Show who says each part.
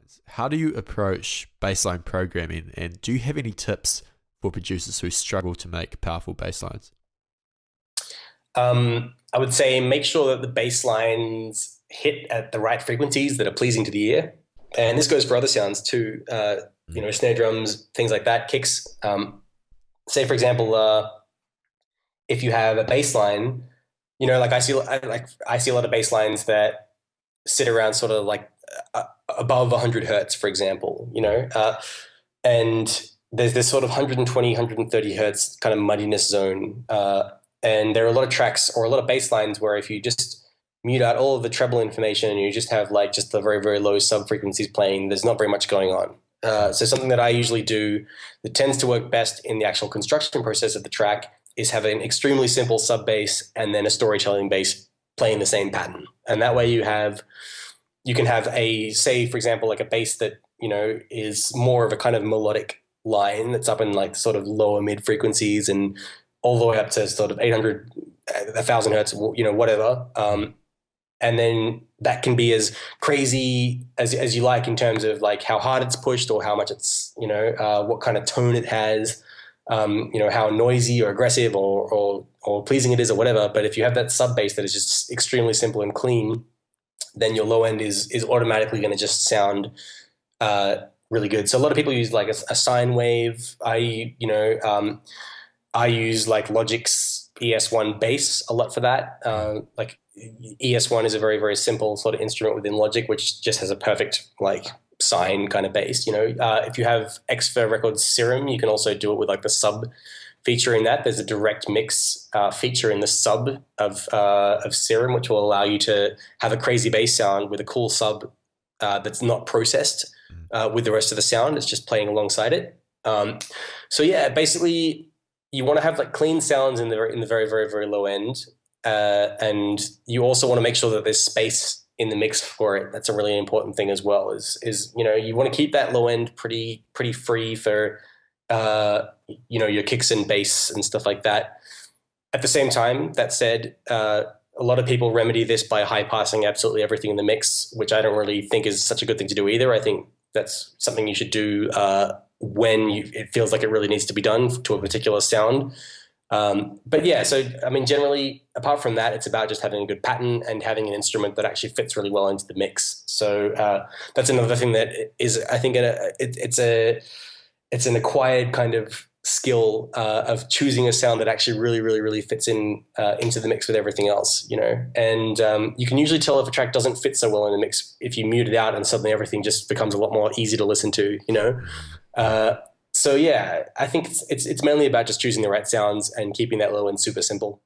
Speaker 1: basslines. How do you approach bassline programming, and do you have any tips for producers who struggle to make powerful basslines?
Speaker 2: I would say make sure that the bass lines hit at the right frequencies that are pleasing to the ear. And this goes for other sounds too, snare drums, things like that, kicks. Say, for example, if you have a bass line, like I see a lot of bass lines that sit around sort of like above 100 hertz, for example, and there's this sort of 120, 130 hertz kind of muddiness zone. And there are a lot of tracks or a lot of bass lines where if you just mute out all of the treble information and you just have like just the very, very low sub frequencies playing, there's not very much going on. So something that I usually do that tends to work best in the actual construction process of the track is have an extremely simple sub bass and then a storytelling bass playing the same pattern. And that way you can have say, for example, like a bass that, is more of a kind of melodic line that's up in like sort of lower mid frequencies and all the way up to sort of 800, 1,000 hertz, whatever. And then that can be as crazy as you like in terms of like how hard it's pushed or how much it's, what kind of tone it has, how noisy or aggressive or pleasing it is or whatever. But if you have that sub bass that is just extremely simple and clean, then your low end is automatically going to just sound really good. So a lot of people use like a sine wave. I use like Logic's ES1 bass a lot for that. Like ES1 is a very, very simple sort of instrument within Logic, which just has a perfect like sine kind of bass. If you have Xfer Records Serum, you can also do it with like the sub feature in that. There's a direct mix feature in the sub of Serum, which will allow you to have a crazy bass sound with a cool sub that's not processed with the rest of the sound. It's just playing alongside it. So yeah, basically you want to have like clean sounds in the very, very, very low end. And you also want to make sure that there's space in the mix for it. That's a really important thing as well is you want to keep that low end pretty free for, your kicks and bass and stuff like that. At the same time, that said, a lot of people remedy this by high passing absolutely everything in the mix, which I don't really think is such a good thing to do either. I think that's something you should do when it feels like it really needs to be done to a particular sound. But yeah, so I mean, generally, apart from that, it's about just having a good pattern and having an instrument that actually fits really well into the mix. So that's another thing that is, I think, it's an acquired kind of skill of choosing a sound that actually really, really, really fits into the mix with everything else, And you can usually tell if a track doesn't fit so well in the mix if you mute it out and suddenly everything just becomes a lot more easy to listen to, So yeah, I think it's mainly about just choosing the right sounds and keeping that low end super simple.